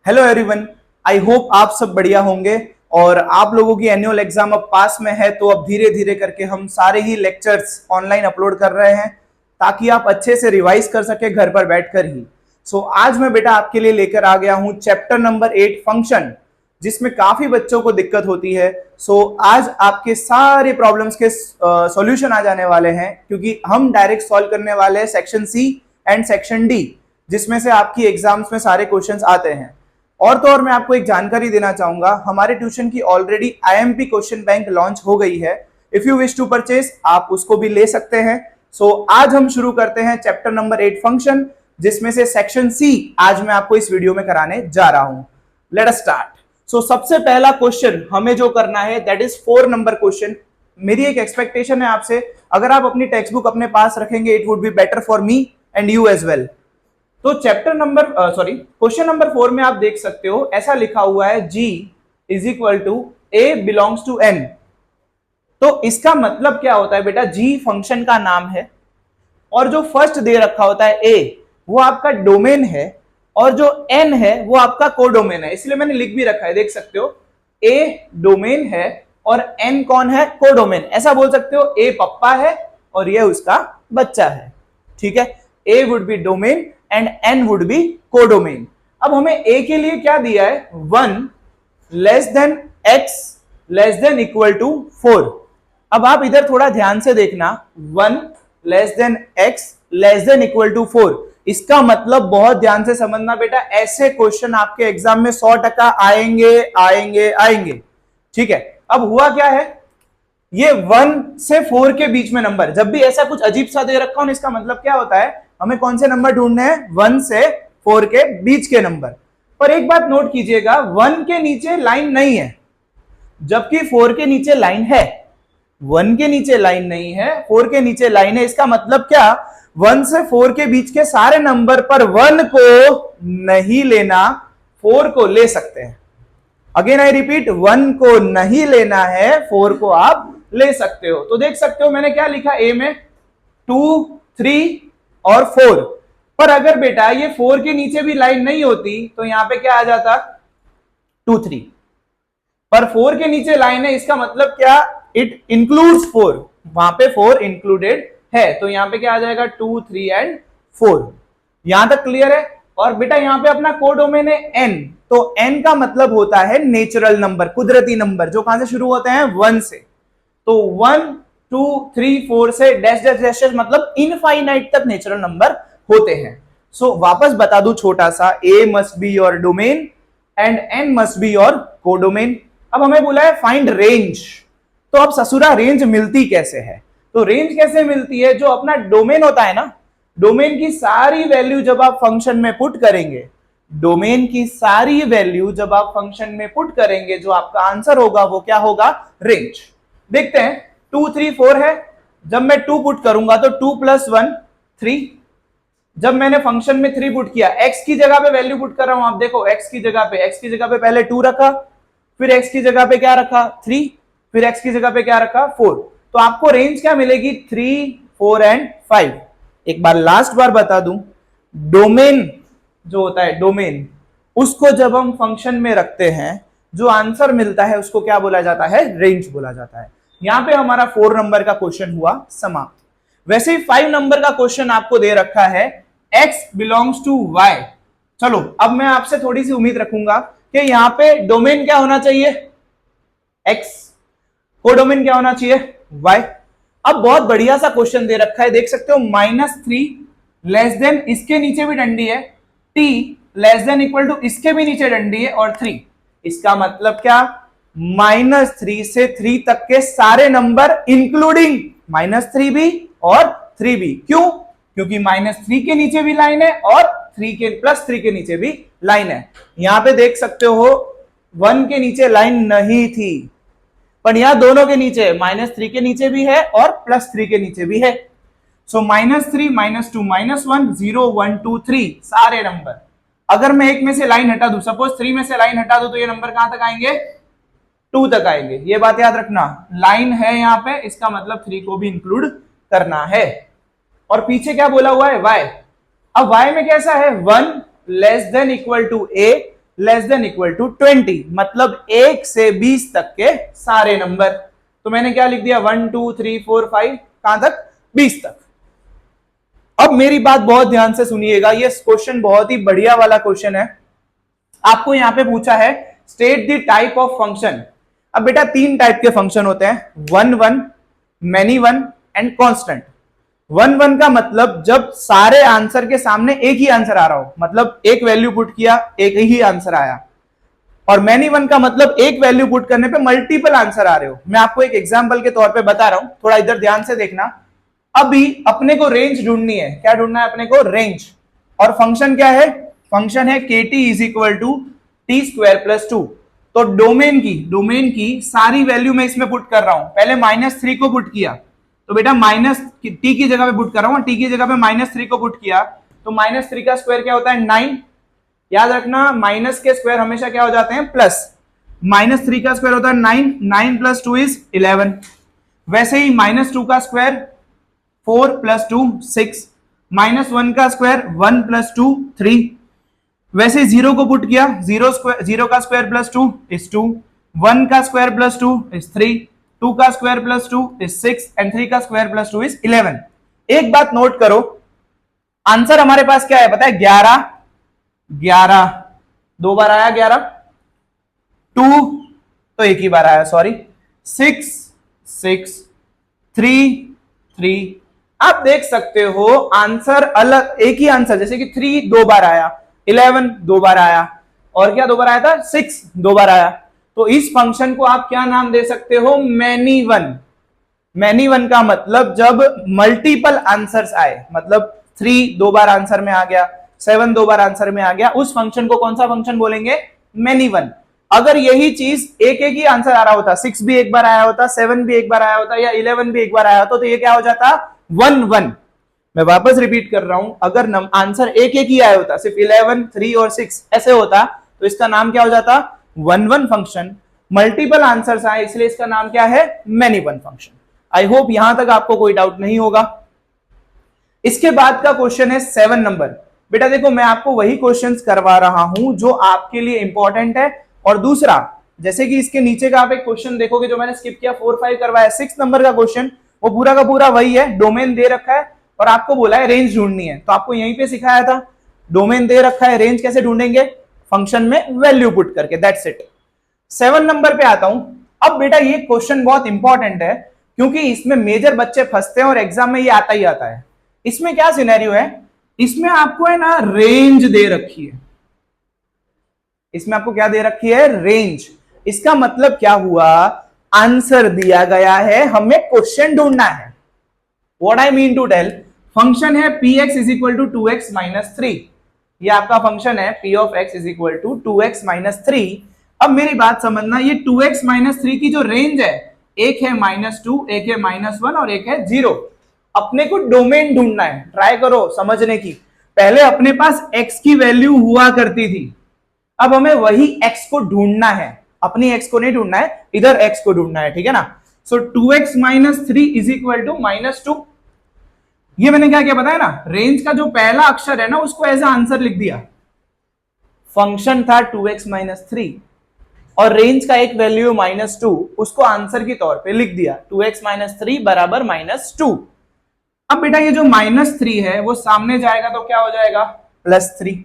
Hello everyone, I hope आप सब बढ़िया होंगे। और आप लोगों की एनुअल एग्जाम अब पास में है, तो अब धीरे धीरे करके हम सारे ही लेक्चर्स ऑनलाइन अपलोड कर रहे हैं ताकि आप अच्छे से रिवाइज कर सके घर पर बैठकर ही। आज मैं बेटा आपके लिए लेकर आ गया हूं चैप्टर नंबर 8 फंक्शन, जिसमें काफी बच्चों को दिक्कत होती है। आज आपके सारे प्रॉब्लम्स के सॉल्यूशन आ जाने वाले हैं, क्योंकि हम डायरेक्ट सॉल्व करने वाले हैं section C and section D, जिसमें से आपकी एग्जाम्स में सारे क्वेश्चंस आते हैं। और तो और मैं आपको एक जानकारी देना चाहूंगा, हमारे ट्यूशन की already IMP question bank launch हो गई है। If you wish to purchase, आप उसको भी ले सकते हैं। आज हम शुरू करते हैं चैप्टर नंबर 8 फंक्शन, जिसमें से सेक्शन सी आज मैं आपको इस वीडियो में कराने जा रहा हूं। Let us start. सबसे पहला क्वेश्चन हमें जो करना है दैट इज 4 नंबर क्वेश्चन। मेरी एक एक्सपेक्टेशन है आपसे, अगर आप अपनी टेक्स्ट बुक अपने पास रखेंगे, it would be better for me and you as well. तो क्वेश्चन नंबर 4 में आप देख सकते हो, ऐसा लिखा हुआ है G is equal to A belongs to N। तो इसका मतलब क्या होता है बेटा, G फंक्शन का नाम है और जो फर्स्ट दे रखा होता है A वो आपका डोमेन है, और जो N है वो आपका कोडोमेन है। इसलिए मैंने लिख भी रखा है, देख सकते हो, A डोमेन है और N कौन है, कोडोमेन। ऐसा बोल सकते हो A पप्पा है और ये उसका बच्चा है। ठीक है, A would be domain and N would be codomain. अब हमें A के लिए क्या दिया है, 1 less than x less than equal to 4। अब आप इधर थोड़ा ध्यान से देखना, 1 less than x less than equal to 4, इसका मतलब बहुत ध्यान से समझना बेटा, ऐसे क्वेश्चन आपके एग्जाम में 100% आएंगे आएंगे आएंगे। ठीक है, अब हुआ क्या है, ये 1 से 4 के बीच में नंबर, जब भी ऐसा कुछ अजीब सा दे रखा हो, इसका मतलब क्या होता है, हमें कौन से नंबर ढूंढने हैं, 1 से 4 के बीच के नंबर। पर एक बात नोट कीजिएगा, 1 के नीचे लाइन नहीं है जबकि 4 के नीचे लाइन है। 1 के नीचे लाइन नहीं है, 4 के नीचे लाइन है। इसका मतलब क्या, 1 से 4 के बीच के सारे नंबर पर 1 को नहीं लेना, 4 को ले सकते हैं। अगेन आई रिपीट, 1 को नहीं लेना है, 4 को आप ले सकते हो। तो देख सकते हो मैंने क्या लिखा ए में, 2, 3 और 4। पर अगर बेटा ये 4 के नीचे भी लाइन नहीं होती तो यहां पे क्या आ जाता, 2, 3। पर 4 के नीचे लाइन है, इसका मतलब क्या, इट इंक्लूड्स 4, वहां पे 4 इंक्लूडेड है, तो यहां पे क्या आ जाएगा, 2, 3 एंड 4। यहां तक क्लियर है। और बेटा यहां पे अपना कोडोमेन है n, तो n का मतलब होता है नेचुरल नंबर, कुदरती नंबर, जो कहां से शुरू होते हैं, 1 से। तो 1, 2, 3, 4 से डैश डैश डैश मतलब इनफाइनाइट तक नेचुरल नंबर होते हैं। वापस बता दूं छोटा सा, a must be your domain and n must be your codomain. अब हमें बोला है फाइंड रेंज, तो अब ससुरा रेंज मिलती कैसे है, तो रेंज कैसे मिलती है, जो अपना डोमेन होता है ना, डोमेन की सारी वैल्यू जब आप फंक्शन में पुट करेंगे, डोमेन की सारी वैल्यू जब आप फंक्शन में पुट करेंगे, जो आपका आंसर होगा वो क्या होगा, रेंज। देखते हैं, 2, 3, 4 है, जब मैं 2 पुट करूंगा तो 2 + 1 3। जब मैंने फंक्शन में 3 पुट किया, x की जगह पे वैल्यू पुट कर रहा हूं, आप देखो x की जगह पे पहले 2 रखा, फिर x की जगह पे क्या रखा, 3, फिर x की जगह पे क्या रखा, 4। तो आपको रेंज क्या मिलेगी, 3, 4 एंड 5। एक बार लास्ट बार बता दूं, डोमेन जो होता है, डोमेन, उसको जब हम फंक्शन में रखते हैं, जो आंसर मिलता है उसको क्या बोला जाता है, रेंज बोला जाता है। यहां पे हमारा 4 नंबर का क्वेश्चन हुआ समाप्त। वैसे ही 5 नंबर का क्वेश्चन आपको दे रखा है, x बिलोंग्स टू y। चलो अब मैं आपसे थोड़ी सी उम्मीद रखूंगा कि यहां पे डोमेन क्या होना चाहिए, x, कोडोमेन क्या होना चाहिए, y। अब बहुत बढ़िया सा क्वेश्चन दे रखा है, देख सकते हो, -3 लेस देन, इसके नीचे भी डंडी है, t less than equal to, इसके भी नीचे डंडी है, और 3। इसका मतलब क्या, -3 से 3 तक के सारे नंबर इंक्लूडिंग -3 भी और 3 भी। क्यों, क्योंकि -3 के नीचे भी लाइन है और 3 के नीचे भी लाइन है। यहां पे देख सकते हो 1 के नीचे लाइन नहीं थी, पर यहां दोनों के नीचे, -3 के नीचे भी है और +3 के नीचे भी है। -3, -2, -1, 0, 1, 2, 3 सारे नंबर। अगर मैं एक में से लाइन हटा दूं, सपोज 3 में से लाइन हटा दूं, तो ये नंबर कहां तक आएंगे, 2 तक आएंगे। ये बात याद रखना, लाइन है यहां पे, इसका मतलब 3 को भी इंक्लूड करना है। और पीछे क्या बोला हुआ है, y। अब y में कैसा है, 1 less than equal to a less than equal to 20, मतलब 1 से 20 तक के सारे नंबर। तो मैंने क्या लिख दिया 1 2 3 4 5, कहां तक, 20 तक। अब मेरी बात बहुत ध्यान से सुनिएगा, ये क्वेश्चन बहुत ही बढ़िया वाला क्वेश्चन है। आपको यहां पे पूछा है state the type of function. अब बेटा 3 टाइप के फंक्शन होते हैं, 1 1, मैनी वन एंड कांस्टेंट। 1 1 का मतलब जब सारे आंसर के सामने एक ही आंसर आ रहा हो, मतलब एक वैल्यू पुट किया एक ही आंसर आया। और मैनी वन का मतलब एक वैल्यू पुट करने पे मल्टीपल आंसर आ रहे हो। मैं आपको एक एग्जांपल के तौर पे बता रहा हूं, थोड़ा इधर ध्यान से देखना। अभी अपने को रेंज ढूंढनी है, क्या ढूंढना है अपने को, रेंज। और फंक्शन क्या है, फंक्शन है kt is equal to t square plus 2। तो डोमेन की सारी वैल्यू मैं इसमें पुट कर रहा हूं। पहले -3 को पुट किया, तो बेटा माइनस टी की जगह पे पुट कर रहा हूं, टी की जगह पे -3 को पुट किया, तो -3 का स्क्वायर क्या होता है 9। याद रखना माइनस के स्क्वायर हमेशा क्या हो जाते हैं, प्लस। -3 का स्क्वायर होता है 9, 9 प्लस 2 इज 11। वैसे ही -2 का स्क्वायर 4 प्लस 2 6, -1 का स्क्वायर 1 प्लस 2 3। वैसे 0 को पुट किया, 0 का स्क्वायर प्लस 2 इज 2, 1 का स्क्वायर प्लस 2 इज 3, 2 का स्क्वायर प्लस 2 इज 6 एंड 3 का स्क्वायर प्लस 2 इज 11। एक बात नोट करो, आंसर हमारे पास क्या है पता है, 11 11, 2 बार आया 11, 2 तो एक ही बार आया, सॉरी, 6 6, 3 3। आप देख सकते हो आंसर अलग, एक ही आंसर, जैसे कि 3 2 बार आया, 11 2 बार आया, और क्या 2 बार आया था, 6 2 बार आया। तो इस फंक्शन को आप क्या नाम दे सकते हो, मैनी वन। मैनी वन का मतलब जब मल्टीपल आंसर्स आए, मतलब 3 2 बार आंसर में आ गया, 7 2 बार आंसर में आ गया, उस फंक्शन को कौन सा फंक्शन बोलेंगे, मैनी वन। अगर यही चीज एक ही आंसर आ रहा होता, 6 भी एक बार आया होता, 7 भी एक बार आया होता, या 11 भी एक बार आया होता, तो ये क्या हो जाता, 1 1। मैं वापस रिपीट कर रहा हूं, अगर आंसर एक ही आया होता, सिर्फ 11 3 और 6 ऐसे होता, तो इसका नाम क्या हो जाता, 1 1 फंक्शन। मल्टीपल आंसर्स आए इसलिए इसका नाम क्या है, many one function. I hope यहां तक आपको कोई डाउट नहीं होगा। इसके बाद का क्वेश्चन है 7 नंबर। बेटा देखो मैं आपको वही क्वेश्चंस करवा रहा हूं जो आपके लिए इंपॉर्टेंट है। और दूसरा, जैसे कि इसके नीचे का आप एक क्वेश्चन देखोगे जो मैंने स्किप किया, 4 5 करवाया, 6 नंबर का क्वेश्चन, वो पूरा का पूरा वही है। डोमेन दे रखा है और आपको बोला है रेंज ढूंढनी है, तो आपको यहीं पे सिखाया था, डोमेन दे रखा है, रेंज कैसे ढूंढेंगे, फंक्शन में वैल्यू पुट करके, दैट्स इट। 7 नंबर पे आता हूं। अब बेटा ये क्वेश्चन बहुत इंपॉर्टेंट है क्योंकि इसमें मेजर बच्चे फंसते हैं और एग्जाम में ये आता ही आता है। इसमें क्या सिनेरियो है, इसमें आपको है ना रेंज दे रखी है, इसमें आपको क्या दे रखी है, रेंज। इसका मतलब क्या हुआ, आंसर दिया गया है, हमें क्वेश्चन ढूंढना है। What I mean to tell, function है px is equal to 2x minus 3। ये आपका फंक्शन है p of x is equal to 2x minus 3। अब मेरी बात समझना, ये 2x माइनस 3 की जो रेंज है, एक है -2, एक है -1 और एक है 0। अपने को डोमेन ढूंढना है, ट्राई करो समझने की। पहले अपने पास x की वैल्यू हुआ करती थी, अब हमें वही x को ढूंढना है, अपनी x को नहीं ढूंढना है, इधर x को ढूंढना है, ठीक है ना। So 2x minus 3 is equal to -2। ये मैंने क्या क्या बताया ना, रेंज का जो पहला अक्षर है ना उसको एज आंसर लिख दिया। फंक्शन था 2x माइनस 3 और रेंज का एक वैल्यू -2, उसको आंसर के तौर पे लिख दिया, 2x माइनस 3 बराबर -2। अब बेटा ये जो -3 है वो सामने जाएगा तो क्या हो जाएगा, +3।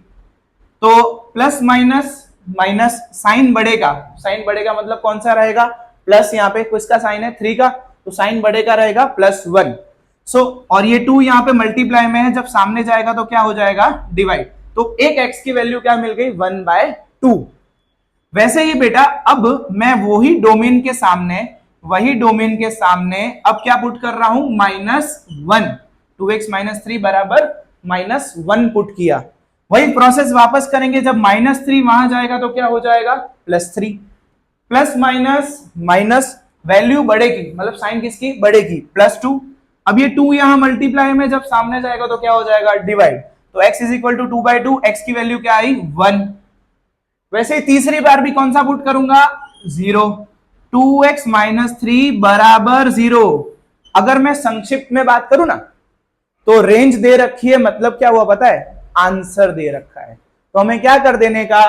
तो प्लस माइनस माइनस, साइन बढ़ेगा, साइन बढ़ेगा मतलब कौन सा रहेगा, प्लस, यहाँ पे किसका साइन है 3 का, तो साइन बढ़ेगा रहेगा +1। सो और ये 2 यहाँ पे मल्टीप्लाई में है, जब सामने जाएगा तो क्या हो जाएगा, डिवाइड। तो एक x की वैल्यू क्या मिल गई, 1/2। वैसे ही बेटा अब मैं वही डोमेन के सामने अब क्या पुट कर रहा हूं, -1। 2x माइनस 3 बराबर -1 पुट किया। वही प्रोसेस वापस करेंगे, जब -3 वहां जाएगा तो क्या हो जाएगा, +3। प्लस माइनस माइनस, वैल्यू बढ़ेगी मतलब साइन किसकी बढ़ेगी, +2। अब ये 2 यहां मल्टीप्लाई में जब सामने जाएगा तो क्या हो जाएगा, डिवाइड। तो x is equal to 2/2, x की वैल्यू क्या आई, 1। वैसे तीसरी बार भी कौन सा पुट करूंगा, 0। 2x माइनस 3 बराबर 0। अगर मैं संक्षिप्त में बात करूं ना, तो रेंज दे रखी है, मतलब क्या हुआ पता है, आंसर दे रखा है। तो हमें क्या कर देने का,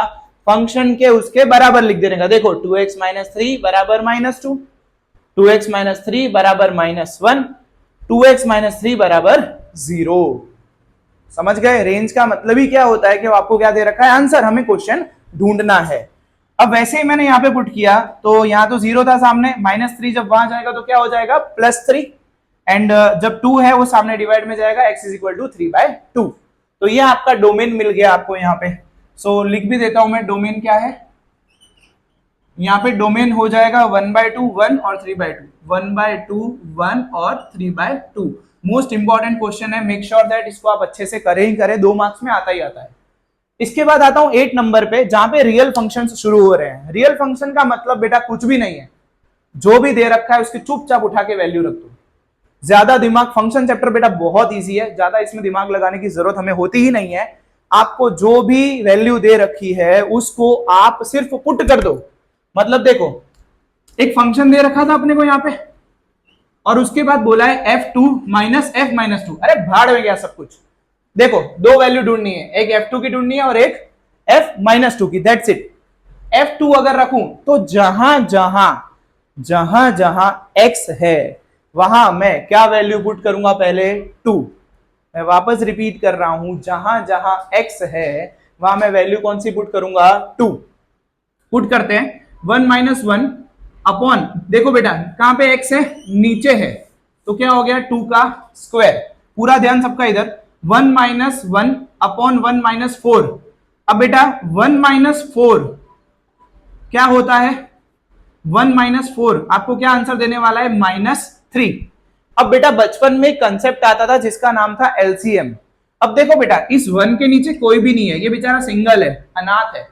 फंक्शन के उसके बराबर लिख देने का। देखो 2x माइनस 3 बराबर -2, 2x माइनस 3 बराबर -1, 2x माइनस 3 बराबर 0। समझ गए? रेंज का मतलब ही क्या होता है कि आपको क्या दे रखा है आंसर, हमें क्वेश्चन ढूंढना है। अब वैसे ही मैंने यहाँ पे पुट किया तो यहाँ तो 0 था सामने, -3 जब वहां जाएगा तो क्या हो जाएगा +3, एंड जब 2 है वो सामने डिवाइड में जाएगा, x इज इक्वल टू 3/2। तो ये आपका डोमेन मिल गया आपको यहाँ पे। सो लिख भी देता हूं मैं डोमेन क्या है। यहाँ पे डोमेन हो जाएगा 1/2 1 और 3/2, 1/2 1 और 3/2। मोस्ट इंपॉर्टेंट क्वेश्चन है, मेक श्योर दैट इसको आप अच्छे से करें ही करें, 2 मार्क्स में आता ही आता है। इसके बाद आता हूं 8 नंबर पे, जहां पे रियल फंक्शन शुरू हो रहे हैं। रियल फंक्शन का मतलब बेटा कुछ भी नहीं है, जो भी दे रखा है उसकी चुपचाप उठा के वैल्यू रख दो। ज्यादा दिमाग, फंक्शन चैप्टर बेटा बहुत इजी है, ज्यादा इसमें दिमाग लगाने की जरूरत हमें होती ही नहीं है। आपको जो भी वैल्यू दे रखी है उसको आप सिर्फ पुट कर दो। मतलब देखो एक फंक्शन दे रखा था अपने को यहाँ पे, और उसके बाद बोला है f2 माइनस f माइनस 2। अरे भाड़ में गया सब कुछ। देखो 2 वैल्यू ढूंढनी है, एक f2 की ढूंढनी है और एक f माइनस 2 की, दैट्स इट। f2 अगर रखूं तो जहां जहां x है वहां मैं क्या वैल्यू पुट करूंगा, पहले 2। मैं वापस रिपीट कर रहा हूं, जहां जहां x है वहां मैं वैल्यू कौन सी पुट करूंगा, 2। पुट करते हैं 1 माइनस 1 अपॉन, देखो बेटा कहां पे x है, नीचे है, तो क्या हो गया 2 का स्क्वायर। पूरा ध्यान सबका इधर, 1 माइनस 1 अपॉन 1 माइनस 4। अब बेटा 1 माइनस 4 क्या होता है, 1 माइनस 4 आपको क्या आंसर देने वाला है, -3। अब बेटा बचपन में एक कंसेप्ट आता था जिसका नाम था एलसीएम। अब देखो बेटा इस 1 के नीचे कोई भी नहीं है, ये बेचारा सिंगल है, अनाथ है,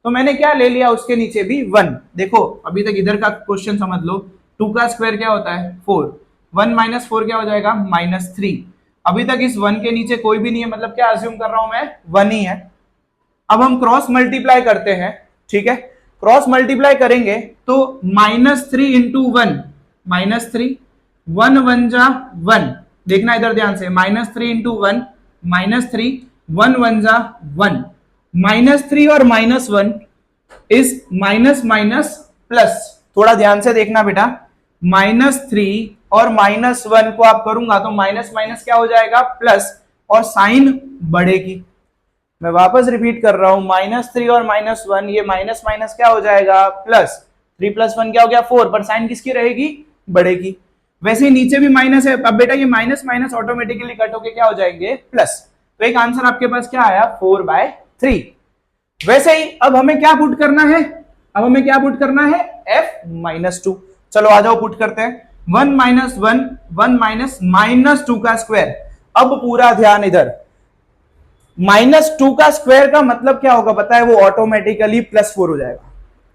तो मैंने क्या ले लिया, उसके नीचे भी 1। देखो अभी तक इधर का क्वेश्चन समझ लो, 2 का स्क्वायर क्या होता है 4, 1 माइनस 4 क्या हो जाएगा -3। अभी तक इस 1 के नीचे कोई भी नहीं है, मतलब क्या अज्यूम कर रहा हूं मैं, 1 ही है। अब हम क्रॉस मल्टीप्लाई करते हैं, ठीक है, क्रॉस मल्टीप्लाई करेंगे तो -3 इंटू 1 -3, 1 1 जा 1, देखना इधर ध्यान से, -3 इंटू 1 -3, 1 1 जा 1, -3 और -1 इज माइनस माइनस प्लस। थोड़ा ध्यान से देखना बेटा, -3 और -1 को आप करूंगा तो माइनस माइनस क्या हो जाएगा प्लस, और साइन बढ़ेगी। मैं वापस रिपीट कर रहा हूं, -3 और -1, ये माइनस माइनस क्या हो जाएगा प्लस, 3 + 1 क्या हो गया 4, पर साइन किसकी रहेगी, बढ़ेगी। वैसे ही नीचे भी माइनस है, अब बेटा ये माइनस माइनस ऑटोमेटिकली कट होके क्या हो जाएंगे प्लस। तो एक आंसर आपके पास क्या आया 4/3। वैसे ही अब हमें क्या पुट करना है, अब हमें क्या पुट करना है, f-2। चलो आ जाओ पुट करते हैं, 1 माइनस 1 1 माइनस -2 का स्क्वायर। अब पूरा ध्यान इधर, -2 का स्क्वायर का मतलब क्या होगा पता है, वो ऑटोमेटिकली +4 हो जाएगा।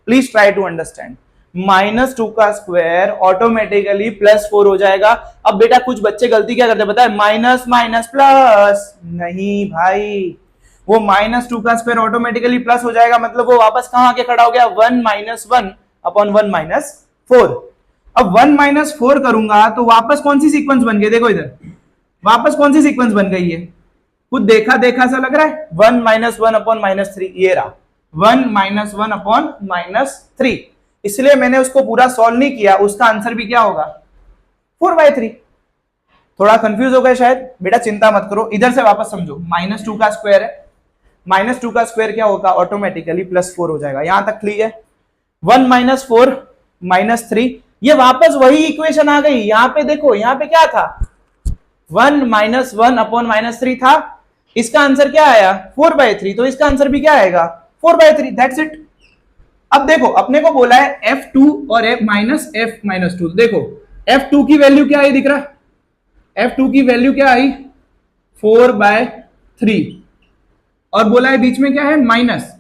प्लीज ट्राई टू अंडरस्टैंड, -2 का स्क्वायर ऑटोमेटिकली +4 हो जाएगा। अब बेटा कुछ बच्चे गलती क्या करते हैं पता है, माइनस माइनस प्लस, नहीं भाई, वो -2 का स्क्वायर ऑटोमेटिकली प्लस हो जाएगा, मतलब वो वापस कहां आके खड़ा हो गया, 1 - 1 अपॉन 1 - 4। अब 1 - 4 करूंगा तो वापस कौन सी सीक्वेंस बन गई, देखो इधर वापस कौन सी सीक्वेंस बन गई है, कुछ देखा देखा सा लग रहा है, 1 - 1 अपॉन -3, ये रहा 1 - 1 अपॉन -3। इसलिए मैंने उसको पूरा सॉल्व नहीं किया, उसका आंसर भी क्या होगा 4/3। थोड़ा कंफ्यूज हो गए शायद, बेटा चिंता मत करो, इधर से वापस समझो, -2 का स्क्वायर है, -2 का स्क्वायर क्या होगा, ऑटोमेटिकली +4 हो जाएगा। यहां तक क्लियर है, 1 - 4 -3, ये वापस वही इक्वेशन आ गई। यहां पे देखो, यहां पे क्या था, 1 - 1 अपॉन -3 था, इसका आंसर क्या आया 4/3, तो इसका आंसर भी क्या आएगा 4/3, दैट्स इट। अब देखो अपने को बोला है f2 और f माइनस 2, देखो f2 की वैल्यू क्या आई दिख रहा है, f2 की वैल्यू क्या आई 4/3, और बोला है बीच में क्या है माइनस,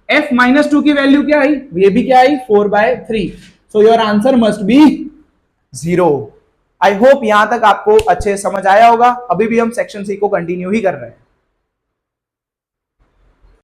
f -2 की वैल्यू क्या आई, ये भी क्या आई 4/3। So your answer must be 0। I hope यहां तक आपको अच्छे समझ आया होगा। अभी भी हम सेक्शन सी को कंटिन्यू ही कर रहे हैं।